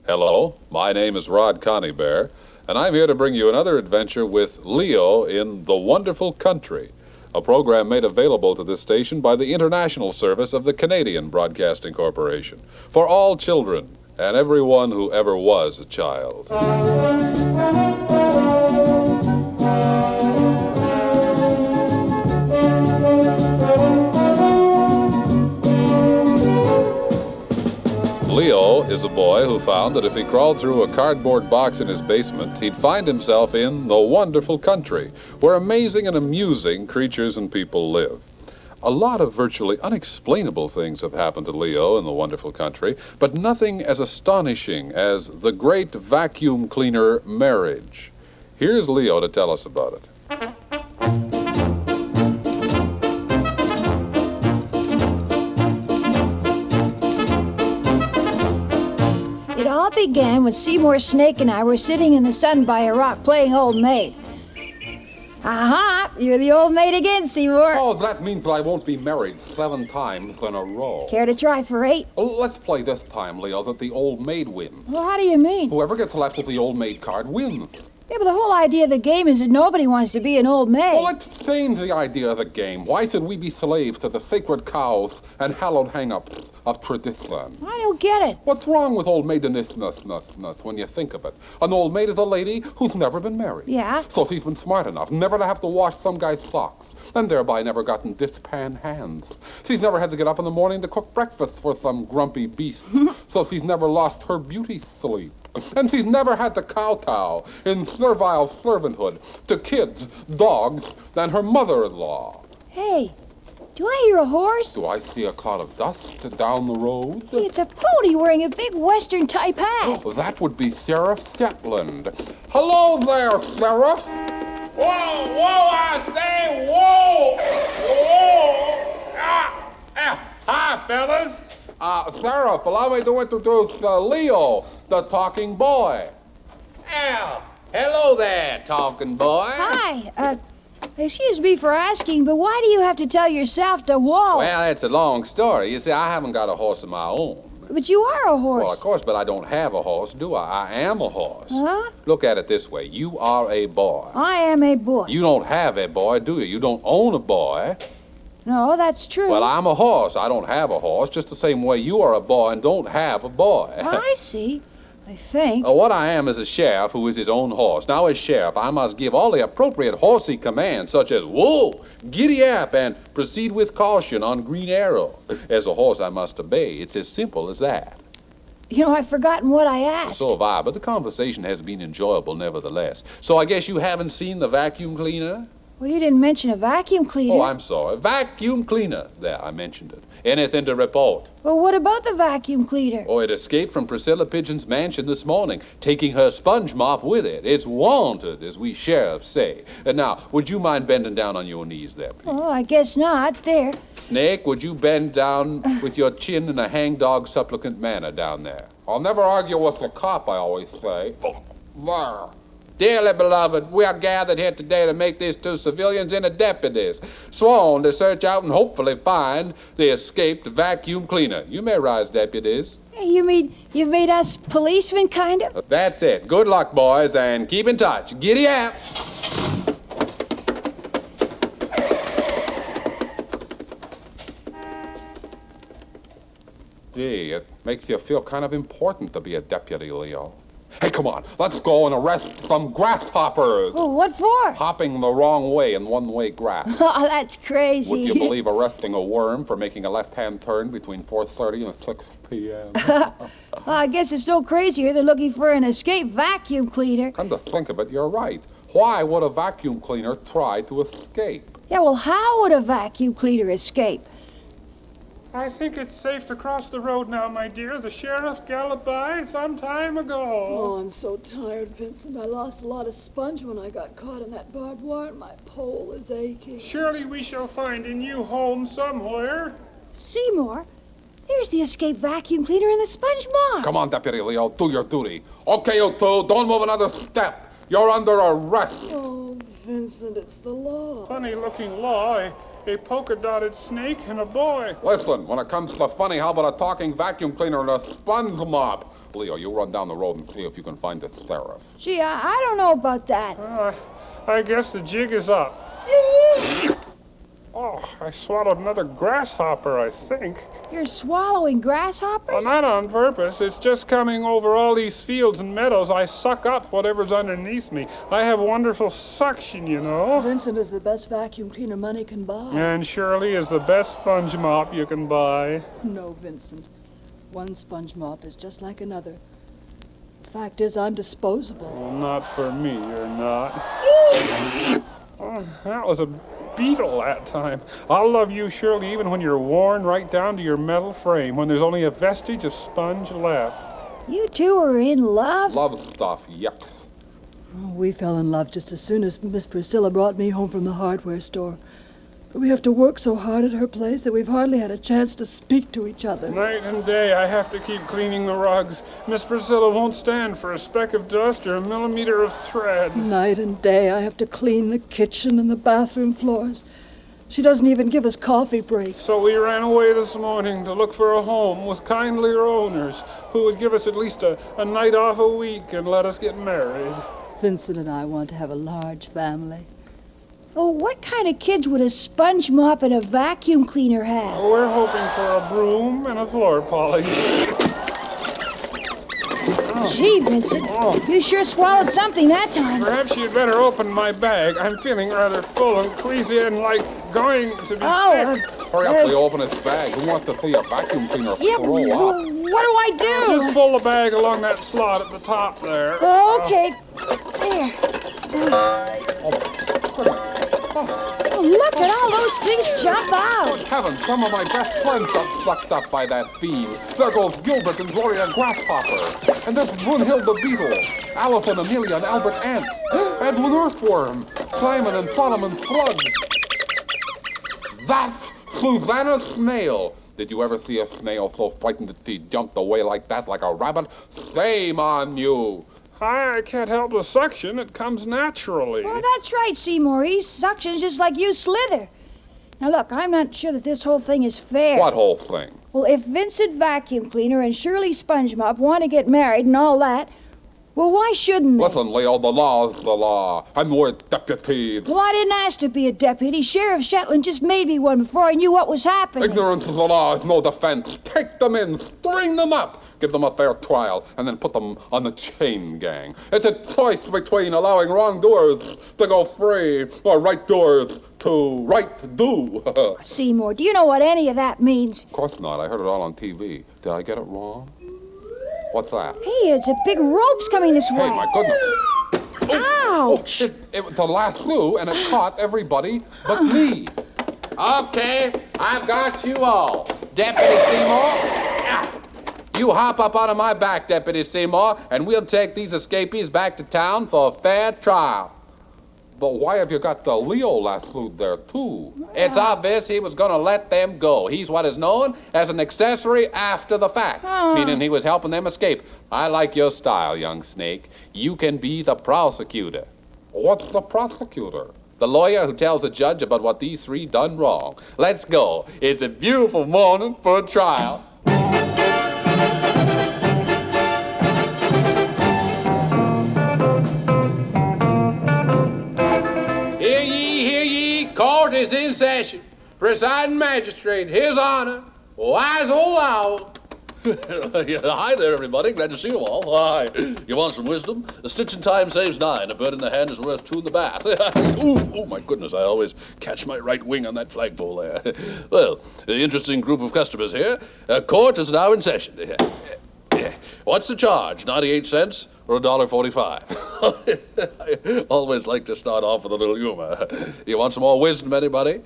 Hello, my name is Rod Conybeare, and I'm here to bring you another adventure with Leo in the Wonderful Country, a program made available to this station by the international service of the Canadian Broadcasting Corporation, for all children and everyone who ever was a child. Leo is a boy who found that if he crawled through a cardboard box in his basement, he'd find himself in the wonderful country, where amazing and amusing creatures and people live. A lot of virtually unexplainable things have happened to Leo in the wonderful country, but nothing as astonishing as the great vacuum cleaner marriage. Here's Leo to tell us about it. It all began when Seymour Snake and I were sitting in the sun by a rock playing old maid. Aha! You're the old maid again, Seymour. Oh, that means that I won't be married 7 times in a row. Care to try for 8? Oh, let's play this time, Leo, that the old maid wins. Well, how do you mean? Whoever gets left with the old maid card wins. Yeah, but the whole idea of the game is that nobody wants to be an old maid. Well, let's change the idea of the game. Why should we be slaves to the sacred cows and hallowed hang-ups of tradition? I don't get it. What's wrong with old maidenishness when you think of it? An old maid is a lady who's never been married. Yeah? So she's been smart enough never to have to wash some guy's socks, and thereby never gotten dishpan hands. She's never had to get up in the morning to cook breakfast for some grumpy beast, so she's never lost her beauty sleep. And she's never had to kowtow in servile servanthood to kids, dogs, and her mother-in-law. Hey, do I hear a horse? Do I see a cloud of dust down the road? Hey, it's a pony wearing a big western-type hat. Oh, that would be Sheriff Shetland. Hello there, Sheriff. Whoa, I say, whoa. Hi, fellas. Sheriff, allow me to introduce Leo, the talking boy. Hello there, talking boy. Hi, excuse me for asking, but why do you have to tell yourself to whoa? Well, it's a long story. You see, I haven't got a horse of my own. But you are a horse. Well, of course, but I don't have a horse, do I? I am a horse. Huh? Look at it this way. You are a boy. I am a boy. You don't have a boy, do you? You don't own a boy. No, that's true. Well, I'm a horse. I don't have a horse, just the same way you are a boy and don't have a boy. I see. I think. What I am is a sheriff who is his own horse. Now, as sheriff, I must give all the appropriate horsey commands, such as, whoa, giddy up, and proceed with caution on green arrow. As a horse, I must obey. It's as simple as that. You know, I've forgotten what I asked. So have I, but the conversation has been enjoyable nevertheless. So I guess you haven't seen the vacuum cleaner? Well, you didn't mention a vacuum cleaner. Oh, I'm sorry. Vacuum cleaner. There, I mentioned it. Anything to report? Well, what about the vacuum cleaner? Oh, it escaped from Priscilla Pigeon's mansion this morning, taking her sponge mop with it. It's wanted, as we sheriffs say. And now, would you mind bending down on your knees there, please? Oh, I guess not. There. Snake, would you bend down with your chin in a hangdog supplicant manner down there? I'll never argue with the cop, I always say. There. Dearly beloved, we are gathered here today to make these 2 civilians into deputies, sworn to search out and hopefully find the escaped vacuum cleaner. You may rise, deputies. Hey, you mean you've made us policemen, kind of? That's it. Good luck, boys, and keep in touch. Giddy up. Gee, it makes you feel kind of important to be a deputy, Leo. Hey, come on, let's go and arrest some grasshoppers. Oh, what for? Hopping the wrong way in one-way grass. Oh, that's crazy. Would you believe arresting a worm for making a left-hand turn between 4:30 and 6 p.m.? Well, I guess it's no crazier than looking for an escaped vacuum cleaner. Come to think of it, you're right. Why would a vacuum cleaner try to escape? Yeah, well, how would a vacuum cleaner escape? I think it's safe to cross the road now, my dear. The sheriff galloped by some time ago. Oh, I'm so tired, Vincent. I lost a lot of sponge when I got caught in that barbed wire, and my pole is aching. Surely we shall find a new home somewhere. Seymour, there's the escaped vacuum cleaner in the sponge mop. Come on, Deputy Leo, do your duty. Okay, you two, don't move another step. You're under arrest. Oh, Vincent, it's the law. Funny-looking law. A polka-dotted snake and a boy. Listen, when it comes to funny, how about a talking vacuum cleaner and a sponge mop? Leo, you run down the road and see if you can find the sheriff. Gee, I don't know about that. I guess the jig is up. Oh, I swallowed another grasshopper, I think. You're swallowing Well, grasshoppers? not on purpose. It's just coming over all these fields and meadows. I suck up whatever's underneath me. I have wonderful suction, you know. Vincent is the best vacuum cleaner money can buy. And Shirley is the best sponge mop you can buy. No, Vincent. One sponge mop is just like another. Fact is, I'm disposable. Well, not for me, you're not. Oh, that was a beetle that time. I'll love you, Shirley, even when you're worn right down to your metal frame, when there's only a vestige of sponge left. You two are in love? Love stuff, yuck. Oh, we fell in love just as soon as Miss Priscilla brought me home from the hardware store. But we have to work so hard at her place that we've hardly had a chance to speak to each other. Night and day, I have to keep cleaning the rugs. Miss Priscilla won't stand for a speck of dust or a millimeter of thread. Night and day, I have to clean the kitchen and the bathroom floors. She doesn't even give us coffee breaks. So we ran away this morning to look for a home with kindlier owners who would give us at least a night off a week and let us get married. Vincent and I want to have a large family. Oh, what kind of kids would a sponge mop and a vacuum cleaner have? We're hoping for a broom and a floor polish. Gee, Vincent, you sure swallowed something that time. Perhaps you'd better open my bag. I'm feeling rather full and queasy and like going to be sick. Hurry up, Leo, open his bag. Who wants to see a vacuum cleaner Yeah, throw what up? do I Just do? pull the bag along that slot at the top there. Okay, there. Oh, look at all those things jump out. Good heavens, some of my best friends got sucked up by that fiend. There goes Gilbert and Gloria Grasshopper. And there's Brunhild the Beetle, Alice and Amelia and Albert Ant, Edwin Earthworm, Simon and Solomon Slug. That's Susanna Snail. Did you ever see a snail so frightened that she jumped away like that, like a rabbit? Shame on you. I can't help the suction. It comes naturally. Well, that's right, Seymour. He suctions just like you slither. Now, look, I'm not sure that this whole thing is fair. What whole thing? Well, if Vincent Vacuum Cleaner and Shirley Sponge Mop want to get married and all that, well, why shouldn't they? Listen, Leo, the law's the law, and we're deputies. Well, I didn't ask to be a deputy. Sheriff Shetland just made me one before I knew what was happening. Ignorance of the law is no defense. Take them in, string them up, give them a fair trial, and then put them on the chain gang. It's a choice between allowing wrongdoers to go free or right doers to right do. Of Seymour, do you know what any of that means? course not. I heard it all on TV. Did I get it wrong? What's that? Hey, it's a big rope's coming this way. Hey, my goodness. Ouch! It was a lasso, and it caught everybody but me. Okay, I've got you all. Deputy Seymour, you hop up onto my back, Deputy Seymour, and we'll take these escapees back to town for a fair trial. But why have you got the Leo lassoed there, too? It's obvious he was going to let them go. He's what is known as an accessory after the fact, meaning he was helping them escape. I like your style, young snake. You can be the prosecutor. What's the prosecutor? The lawyer who tells the judge about what these three done wrong. Let's go. It's a beautiful morning for a trial. Hear ye, court is in session. Presiding magistrate, his honor, wise old owl. Hi there, everybody. Glad to see you all. Hi. You want some wisdom? A stitch in time saves 9. A bird in the hand is worth 2 in the bath. Oh, my goodness. I always catch my right wing on that flagpole there. Well, an interesting group of customers here. Court is now in session. What's the charge? 98 cents or $1.45? I always like to start off with a little humor. You want some more wisdom, anybody?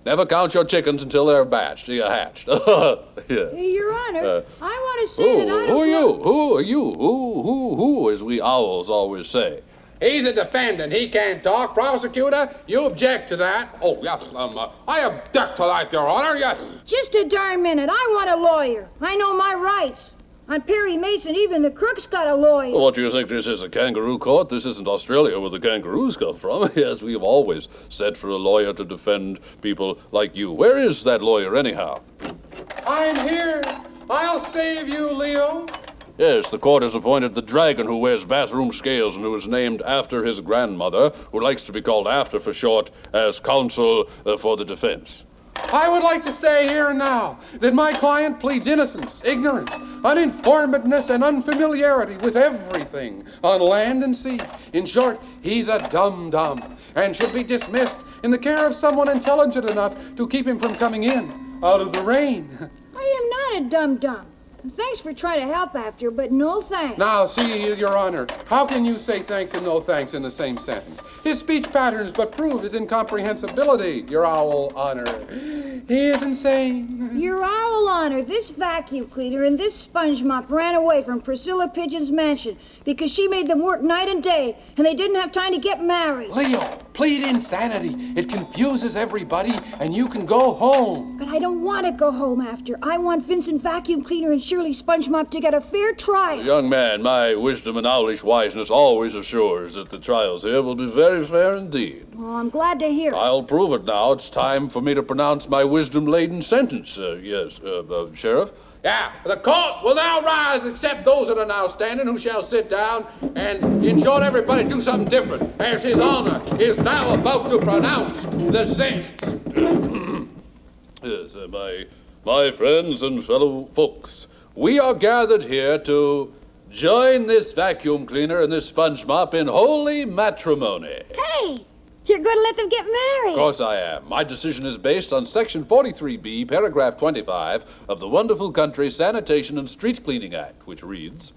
Never count your chickens until they're hatched. Yes. Hey, Your Honor, I want to say that I don't... Who are you? Who are you? Who, as we owls always say. He's a defendant. He can't talk. Prosecutor, you object to that. Oh, yes, I object to that, Your Honor, yes. Just a darn minute. I want a lawyer. I know my rights. On Perry Mason, even the crook's got a lawyer. What do you think this is, a kangaroo court? This isn't Australia where the kangaroos come from. Yes, we have always said for a lawyer to defend people like you. Where is that lawyer, anyhow? I'm here. I'll save you, Leo. Yes, the court has appointed the dragon who wears bathroom scales and who is named after his grandmother, who likes to be called After for short, as counsel for the defense. I would like to say here and now that my client pleads innocence, ignorance, uninformedness, and unfamiliarity with everything on land and sea. In short, he's a dum-dum and should be dismissed in the care of someone intelligent enough to keep him from coming in out of the rain. I am not a dum-dum. Thanks for trying to help After, but no thanks. Now, see, Your Honor, how can you say thanks and no thanks in the same sentence? His speech patterns but prove his incomprehensibility, Your Owl Honor. He is insane. Your Owl Honor, this vacuum cleaner and this sponge mop ran away from Priscilla Pigeon's mansion because she made them work night and day, and they didn't have time to get married. Leo, plead insanity. It confuses everybody, and you can go home. But I don't want to go home After. I want Vincent Vacuum Cleaner and Shirley Sponge Mop to get a fair trial. Young man, my wisdom and owlish wiseness always assures that the trials here will be very fair indeed. Well, I'm glad to hear it. I'll prove it now. It's time for me to pronounce my wisdom-laden sentence. Sheriff? Yeah, the court will now rise, except those that are now standing, who shall sit down, and in short, everybody do something different, as His Honor is now about to pronounce the sentence. Yes, my friends and fellow folks, we are gathered here to join this vacuum cleaner and this sponge mop in holy matrimony. Hey, you're going to let them get married. Of course I am. My decision is based on Section 43B, Paragraph 25 of the Wonderful Country Sanitation and Street Cleaning Act, which reads,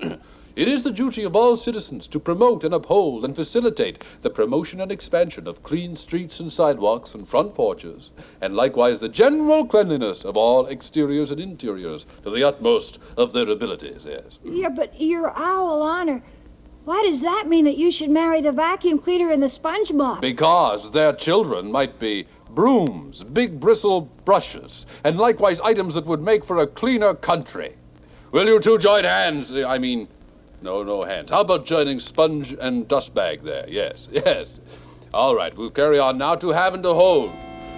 "It is the duty of all citizens to promote and uphold and facilitate the promotion and expansion of clean streets and sidewalks and front porches, and likewise the general cleanliness of all exteriors and interiors to the utmost of their abilities," yes. Yeah, but Your Owl Honor, why does that mean that you should marry the vacuum cleaner and the sponge mop? Because their children might be brooms, big bristle brushes, and likewise items that would make for a cleaner country. Will you two join hands? No hands. How about joining sponge and dust bag there? Yes. All right, we'll carry on now to have and to hold.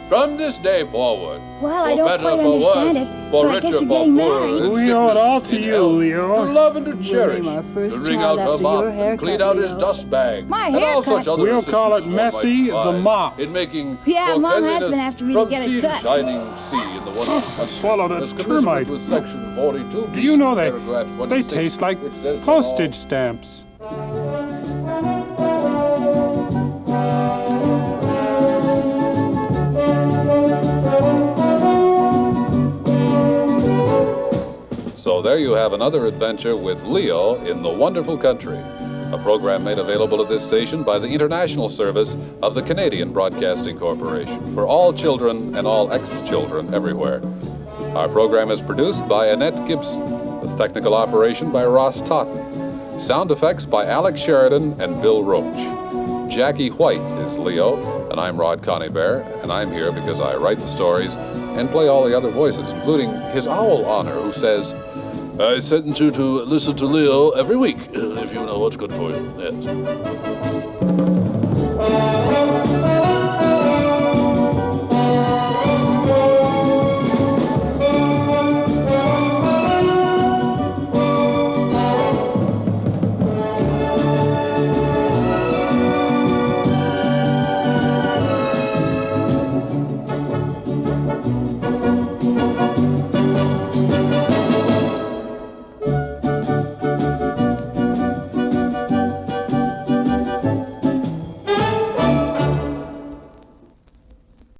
From this day forward, Well, I for don't better, quite for understand worse, it, for but I richer, guess you're for getting poorer, married. in We owe it sickness, all to in you, health, Leo. To love and to We'll cherish, name our first to wring child out her after mop your and haircut, clean out his Leo. dust bag, My and all haircut. such other We'll call it assistance Messy one might the find Mop. in making Yeah, for Mom has cleanliness been after me to from get it sea to cut. shining sea in the wonderful I country. swallowed a As commissioned termite. with Section 42B, Do you know they paragraph 26, taste like which says that postage all- stamps? So there you have another adventure with Leo in the Wonderful Country, a program made available at this station by the international service of the Canadian Broadcasting Corporation for all children and all ex-children everywhere. Our program is produced by Annette Gibson, with technical operation by Ross Totten. Sound effects by Alex Sheridan and Bill Roach. Jackie White is Leo, and I'm Rod Conybeare, and I'm here because I write the stories and play all the other voices, including His Owl Honor, who says, "I sentence you to listen to Leo every week, if you know what's good for you." Yes.